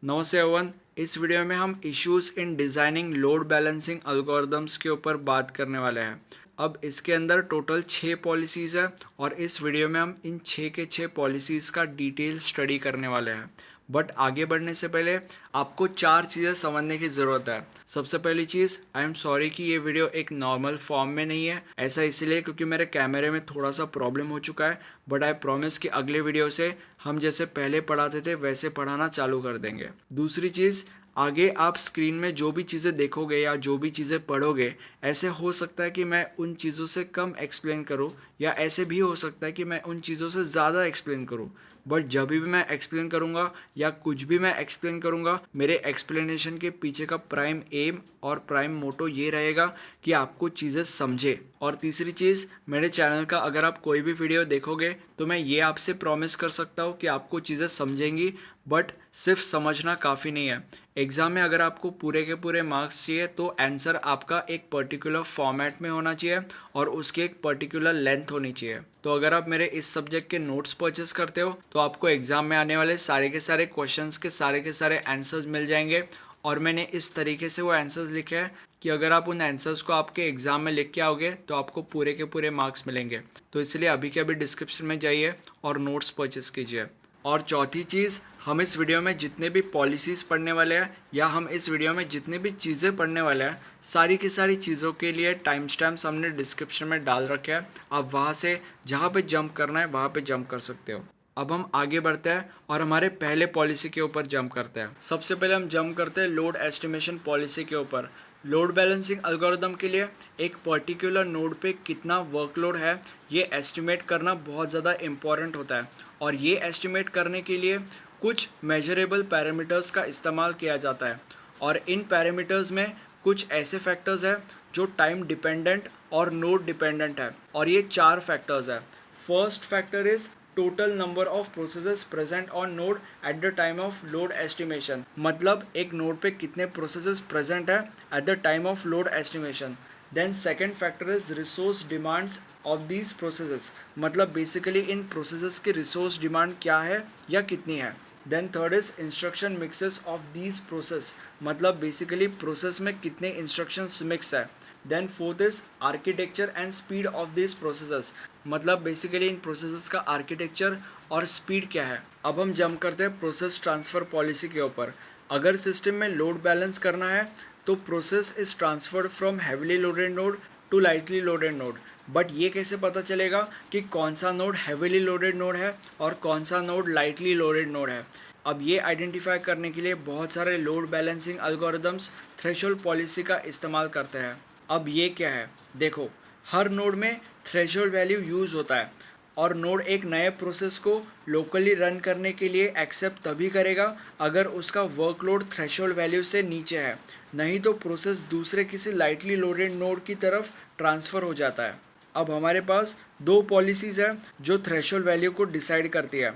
नमस्ते एवरीवन। इस वीडियो में हम issues in designing load balancing algorithms के ऊपर बात करने वाले हैं। अब इसके अंदर टोटल 6 पॉलिसीज़ है और इस वीडियो में हम इन 6 के 6 पॉलिसीज़ का डिटेल स्टडी करने वाले हैं। बट आगे बढ़ने से पहले आपको 4 चीज़ें समझने की ज़रूरत है। सबसे पहली चीज़, आई एम सॉरी कि ये वीडियो एक नॉर्मल फॉर्म में नहीं है। ऐसा इसलिए क्योंकि मेरे कैमरे में थोड़ा सा प्रॉब्लम हो चुका है, बट आई प्रॉमिस कि अगले वीडियो से हम जैसे पहले पढ़ाते थे वैसे पढ़ाना चालू कर देंगे। दूसरी चीज़, आगे आप स्क्रीन में जो भी चीज़ें देखोगे या जो भी चीज़ें पढ़ोगे, ऐसे हो सकता है कि मैं उन चीज़ों से कम एक्सप्लेन करूँ या ऐसे भी हो सकता है कि मैं उन चीज़ों से ज़्यादा एक्सप्लेन करूँ। बट जब भी मैं एक्सप्लेन करूँगा या कुछ भी मैं एक्सप्लेन करूँगा, मेरे एक्सप्लेनेशन के पीछे का प्राइम एम और प्राइम मोटो ये रहेगा कि आपको चीज़ें समझे। और तीसरी चीज़, मेरे चैनल का अगर आप कोई भी वीडियो देखोगे तो मैं ये आपसे प्रॉमिस कर सकता हूँ कि आपको चीज़ें समझेंगी, बट सिर्फ समझना काफ़ी नहीं है। एग्ज़ाम में अगर आपको पूरे के पूरे मार्क्स चाहिए तो आंसर आपका एक पर्टिकुलर फॉर्मेट में होना चाहिए और उसकी एक पर्टिकुलर लेंथ होनी चाहिए। तो अगर आप मेरे इस सब्जेक्ट के नोट्स परचेस करते हो तो आपको एग्ज़ाम में आने वाले सारे के सारे क्वेश्चंस के सारे के सारे आंसर्स मिल जाएंगे। और मैंने इस तरीके से वो आंसर्स लिखे हैं कि अगर आप उन आंसर्स को आपके एग्ज़ाम में लिख के आओगे तो आपको पूरे के पूरे मार्क्स मिलेंगे। तो इसलिए अभी के अभी डिस्क्रिप्शन में जाइए और नोट्स परचेस कीजिए। और चौथी चीज़, हम इस वीडियो में जितने भी पॉलिसीज़ पढ़ने वाले हैं या हम इस वीडियो में जितनी भी चीज़ें पढ़ने वाले हैं, सारी की सारी चीज़ों के लिए टाइम स्टैम्प्स हमने डिस्क्रिप्शन में डाल रखे हैं। आप वहाँ से जहाँ पे जंप करना है वहाँ पे जंप कर सकते हो। अब हम आगे बढ़ते हैं और हमारे पहले पॉलिसी के ऊपर जंप करते हैं। सबसे पहले हम जंप करते हैं लोड एस्टिमेशन पॉलिसी के ऊपर। लोड बैलेंसिंग एल्गोरिदम के लिए एक पर्टिकुलर नोड पे कितना वर्कलोड है ये एस्टिमेट करना बहुत ज़्यादा इम्पॉर्टेंट होता है। और ये एस्टिमेट करने के लिए कुछ मेजरेबल पैरामीटर्स का इस्तेमाल किया जाता है। और इन पैरामीटर्स में कुछ ऐसे फैक्टर्स हैं जो टाइम डिपेंडेंट और नोड डिपेंडेंट है। और ये 4 फैक्टर्स है। First factor is total number of processes present on node at the time of load estimation. मतलब एक नोड पे कितने प्रोसेसेस प्रेजेंट है at the time of load estimation. Then second factor is resource demands of these processes. मतलब basically इन processes की resource demand क्या है या कितनी है। Then third is instruction mixes of these process. मतलब बेसिकली प्रोसेस में कितने इंस्ट्रक्शंस मिक्स है। Then fourth is architecture and speed of this processes. मतलब बेसिकली इन प्रोसेसेस का आर्किटेक्चर और स्पीड क्या है। अब हम जंप करते हैं प्रोसेस ट्रांसफ़र पॉलिसी के ऊपर। अगर सिस्टम में लोड बैलेंस करना है तो process is transferred from heavily loaded node to lightly loaded node. But ये कैसे पता चलेगा कि कौन सा नोड हैवीली लोडेड नोड है और कौन सा नोड लाइटली लोडेड नोड है। अब ये आइडेंटिफाई करने के लिए बहुत सारे load balancing algorithms threshold policy का इस्तेमाल करते हैं। अब ये क्या है, देखो, हर नोड में थ्रेशोल्ड वैल्यू यूज़ होता है और नोड एक नए प्रोसेस को लोकली रन करने के लिए एक्सेप्ट तभी करेगा अगर उसका वर्कलोड थ्रेशोल्ड वैल्यू से नीचे है। नहीं तो प्रोसेस दूसरे किसी लाइटली लोडेड नोड की तरफ ट्रांसफ़र हो जाता है। अब हमारे पास 2 पॉलिसीज़ हैं जो थ्रेशोल्ड वैल्यू को डिसाइड करती है।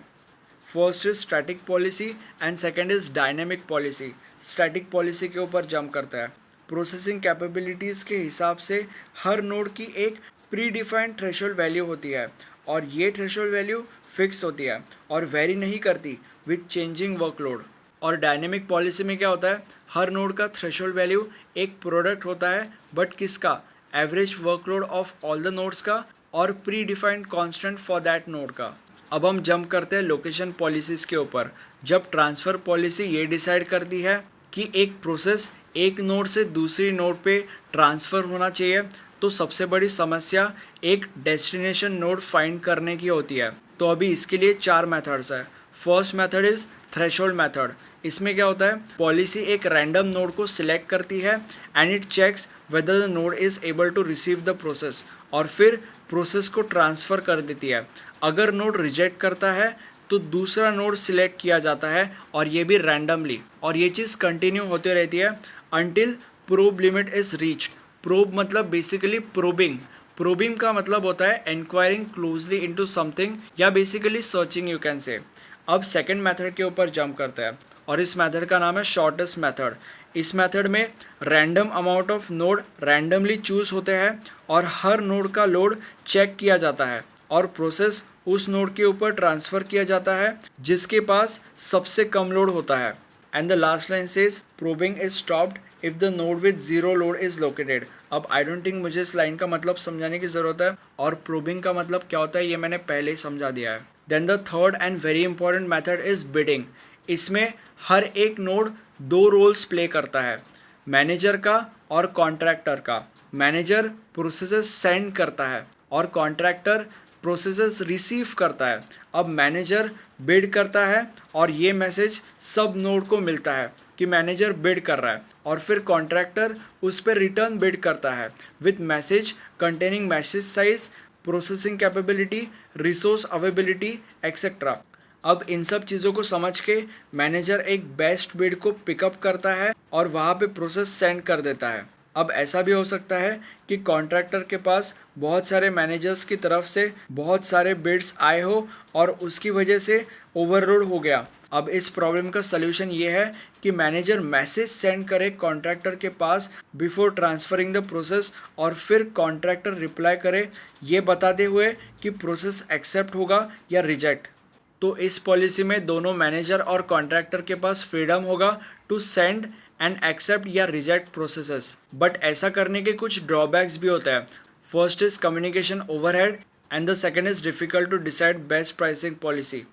First is static policy and second is dynamic policy. Static policy के ऊपर जंप करता है। प्रोसेसिंग कैपेबिलिटीज़ के हिसाब से हर नोड की एक प्री डिफाइंड थ्रेशोल्ड वैल्यू होती है और ये थ्रेशोल्ड वैल्यू फिक्स होती है और वेरी नहीं करती विथ चेंजिंग वर्कलोड। और डायनेमिक पॉलिसी में क्या होता है, हर नोड का थ्रेशोल्ड वैल्यू एक प्रोडक्ट होता है, बट किसका, average workload of all the nodes का और pre defined constant for that node का। अब हम जंप करते हैं लोकेशन पॉलिसीज़ के ऊपर। जब ट्रांसफ़र पॉलिसी ये डिसाइड करती है कि एक प्रोसेस एक नोड से दूसरी नोड पे ट्रांसफ़र होना चाहिए तो सबसे बड़ी समस्या एक डेस्टिनेशन नोड फाइंड करने की होती है। तो अभी इसके लिए 4 मेथड्स है। First method is threshold method. इसमें क्या होता है, पॉलिसी एक रैंडम नोड को सिलेक्ट करती है and it checks whether the node is able to receive the process और फिर प्रोसेस को ट्रांसफ़र कर देती है। अगर नोड रिजेक्ट करता है तो दूसरा नोड सिलेक्ट किया जाता है और ये भी रैंडमली। और ये चीज़ कंटिन्यू होती रहती है until probe limit is reached. Probe मतलब बेसिकली प्रोबिंग। प्रोबिंग का मतलब होता है इंक्वायरिंग क्लोजली इनटू समथिंग या बेसिकली सर्चिंग यू कैन से। अब सेकंड मेथड के ऊपर जंप करते हैं और इस मेथड का नाम है शॉर्टेस्ट मेथड। इस मेथड में random amount of node randomly choose होते हैं और हर नोड का लोड चेक किया जाता है और प्रोसेस उस नोड के ऊपर ट्रांसफ़र किया जाता है जिसके पास सबसे कम लोड होता है। And the last line says probing is stopped if the node with zero load is located. अब आई डोंट थिंक मुझे इस लाइन का मतलब समझाने की जरूरत है, और प्रोबिंग का मतलब क्या होता है ये मैंने पहले ही समझा दिया है। Then the third and very important method is bidding. इसमें हर एक नोड दो रोल्स प्ले करता है, मैनेजर का और कॉन्ट्रैक्टर का। मैनेजर प्रोसेसेस सेंड करता है और कॉन्ट्रैक्टर प्रोसेसेस रिसीव करता है। अब मैनेजर बिड करता है और ये मैसेज सब नोड को मिलता है कि मैनेजर बिड कर रहा है, और फिर कॉन्ट्रैक्टर उस पर रिटर्न बिड करता है with message containing message size, processing capability, resource availability etcetera. अब इन सब चीज़ों को समझ के मैनेजर एक बेस्ट बिड को पिकअप करता है और वहाँ पे प्रोसेस सेंड कर देता है। अब ऐसा भी हो सकता है कि कॉन्ट्रैक्टर के पास बहुत सारे मैनेजर्स की तरफ से बहुत सारे बिड्स आए हो और उसकी वजह से ओवरलोड हो गया। अब इस प्रॉब्लम का सलूशन ये है कि मैनेजर मैसेज सेंड करे कॉन्ट्रैक्टर के पास बिफोर ट्रांसफरिंग द प्रोसेस, और फिर कॉन्ट्रैक्टर रिप्लाई करे ये बताते हुए कि प्रोसेस एक्सेप्ट होगा या रिजेक्ट। तो इस पॉलिसी में दोनों मैनेजर और कॉन्ट्रैक्टर के पास फ्रीडम होगा टू सेंड एंड एक्सेप्ट या रिजेक्ट प्रोसेसेस। बट ऐसा करने के कुछ ड्रॉबैक्स भी होता है। First is communication overhead and the second is difficult to decide best pricing policy.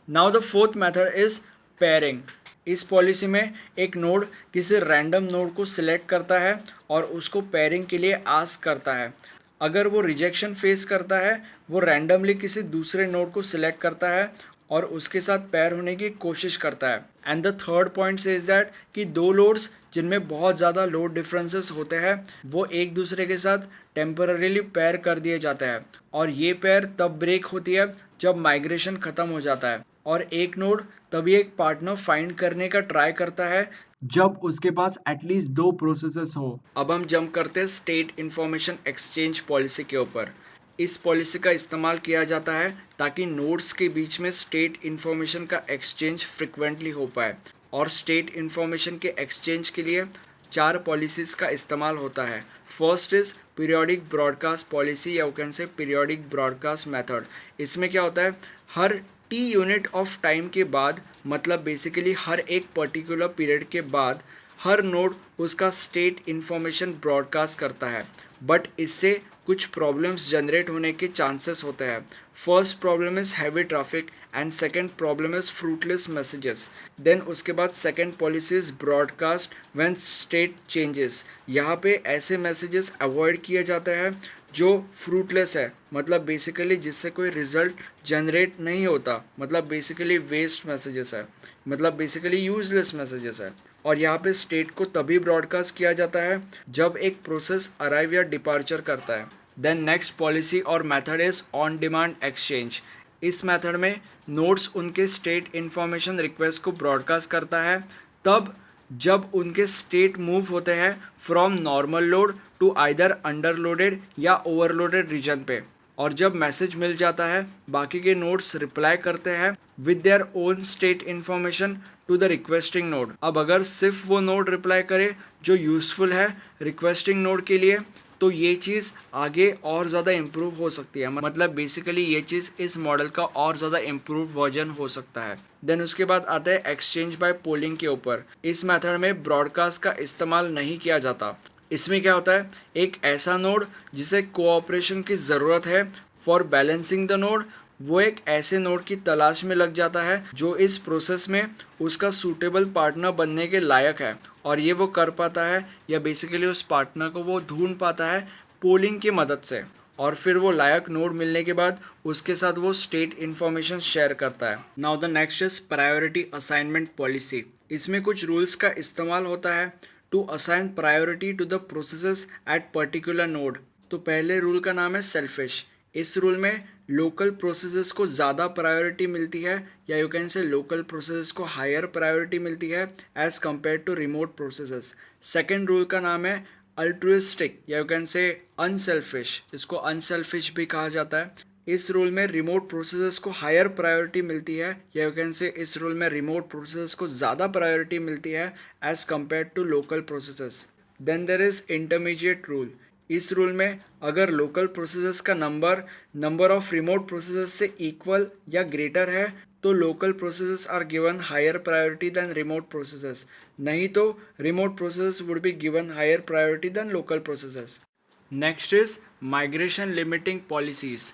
Now the fourth method is pairing. इस पॉलिसी में एक नोड किसी रैंडम नोड को सिलेक्ट करता है और उसको पेयरिंग के लिए आस्क करता है। अगर वो रिजेक्शन फेस करता है, वो रैंडमली किसी दूसरे नोड को सिलेक्ट करता है और उसके साथ पेयर होने की कोशिश करता है। And the third point says that कि दो लोड्स जिनमें बहुत ज़्यादा लोड डिफरेंसेस होते हैं वो एक दूसरे के साथ टेम्पररीली पेयर कर दिए जाते हैं, और ये पेयर तब ब्रेक होती है जब माइग्रेशन ख़त्म हो जाता है, और एक नोड तभी एक पार्टनर फाइंड करने का ट्राई करता है जब उसके पास एटलीस्ट दो प्रोसेसेस हो। अब हम जंप करते हैं स्टेट इंफॉर्मेशन एक्सचेंज पॉलिसी के ऊपर। इस पॉलिसी का इस्तेमाल किया जाता है ताकि नोड्स के बीच में स्टेट इन्फॉर्मेशन का एक्सचेंज फ्रिक्वेंटली हो पाए, और स्टेट इन्फॉर्मेशन के एक्सचेंज के लिए 4 पॉलिसीज़ का इस्तेमाल होता है। First is periodic broadcast policy, या can say periodic broadcast method. इसमें क्या होता है, हर टी यूनिट ऑफ टाइम के बाद, मतलब बेसिकली हर एक पर्टिकुलर पीरियड के बाद, हर नोड उसका स्टेट इन्फॉर्मेशन ब्रॉडकास्ट करता है। बट इससे कुछ प्रॉब्लम्स जनरेट होने के चांसेस होते हैं। First problem is heavy traffic and second problem is fruitless messages. Then उसके बाद second policy is broadcast when state changes. यहाँ पे ऐसे मैसेजेस अवॉइड किए जाते हैं जो फ्रूटलेस है, मतलब बेसिकली जिससे कोई रिजल्ट जनरेट नहीं होता, मतलब बेसिकली वेस्ट मैसेजेस है, मतलब बेसिकली यूजलेस मैसेजेस है। और यहाँ पे स्टेट को तभी ब्रॉडकास्ट किया जाता है जब एक प्रोसेस अराइव या डिपार्चर करता है। देन नेक्स्ट पॉलिसी और method is on demand exchange. इस मेथड में नोड्स उनके स्टेट इन्फॉर्मेशन रिक्वेस्ट को ब्रॉडकास्ट करता है तब जब उनके स्टेट मूव होते हैं from normal load to either underloaded या ओवरलोडेड रीजन पे, और जब मैसेज मिल जाता है बाकी के नोड्स रिप्लाई करते हैं with their own state information to the requesting node. अब अगर सिर्फ वो नोड रिप्लाई करे जो यूजफुल है रिक्वेस्टिंग नोड के लिए, तो ये चीज़ आगे और ज़्यादा इम्प्रूव हो सकती है, मतलब बेसिकली ये चीज़ इस मॉडल का और ज़्यादा इम्प्रूव वर्जन हो सकता है। देन उसके बाद आता है एक्सचेंज बाय पोलिंग के ऊपर। इस मेथड में ब्रॉडकास्ट का इस्तेमाल नहीं किया जाता। इसमें क्या होता है, एक ऐसा नोड जिसे कोऑपरेशन की ज़रूरत है फॉर बैलेंसिंग द नोड, वो एक ऐसे नोड की तलाश में लग जाता है जो इस प्रोसेस में उसका सूटेबल पार्टनर बनने के लायक है, और ये वो कर पाता है या बेसिकली उस पार्टनर को वो ढूंढ पाता है पोलिंग की मदद से, और फिर वो लायक नोड मिलने के बाद उसके साथ वो स्टेट इन्फॉर्मेशन शेयर करता है। Now the next is priority assignment policy. इसमें कुछ रूल्स का इस्तेमाल होता है to assign priority to the processes at particular node. तो पहले रूल का नाम है सेल्फिश। इस रूल में लोकल प्रोसेसेस को ज़्यादा प्रायोरिटी मिलती है, या you can say local processes को हायर प्रायोरिटी मिलती है as compared to remote processes. Second rule का नाम है अल्ट्रुइस्टिक, या यू कैन से अनसेल्फिश। इसको अनसेल्फिश भी कहा जाता है। इस रूल में रिमोट प्रोसेसेस को हायर प्रायोरिटी मिलती है, या यू कैन से इस रूल में रिमोट प्रोसेसेस को ज़्यादा प्रायोरिटी मिलती है as compared to local processes. Then there is intermediate rule. इस रूल में अगर लोकल प्रोसेसेस का नंबर ऑफ रिमोट प्रोसेसेस से इक्वल या ग्रेटर है तो local processes are given higher priority than remote processes, नहीं तो remote processes would be given higher priority than local processes. Next is migration limiting policies.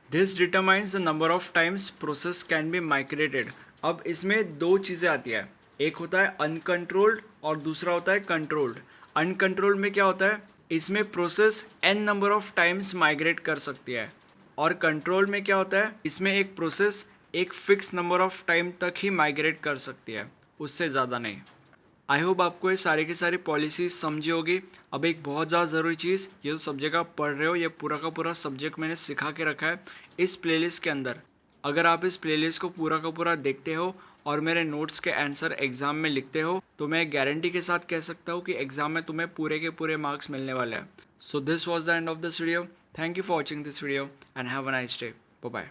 This determines the number of times process can be migrated. अब इसमें दो चीज़ें आती है, एक होता है अनकंट्रोल्ड और दूसरा होता है कंट्रोल्ड. अनकंट्रोल्ड में क्या होता है, इसमें process n number of times migrate कर सकती है, और कंट्रोल में क्या होता है, इसमें एक प्रोसेस एक फिक्स नंबर ऑफ टाइम तक ही माइग्रेट कर सकती है, उससे ज़्यादा नहीं. आई होप आपको ये सारी की सारी पॉलिसीज समझी होगी. अब एक बहुत ज़्यादा ज़रूरी चीज़, ये जो सब्जेक्ट आप पढ़ रहे हो, ये पूरा का पूरा सब्जेक्ट मैंने सिखा के रखा है इस प्लेलिस्ट के अंदर. अगर आप इस प्लेलिस्ट को पूरा का पूरा देखते हो और मेरे नोट्स के आंसर एग्ज़ाम में लिखते हो, तो मैं गारंटी के साथ कह सकता हूँ कि एग्ज़ाम में तुम्हें पूरे के पूरे मार्क्स मिलने वाले हैं. So this was the end of this video. Thank you for watching this video and have a nice day. Bye bye.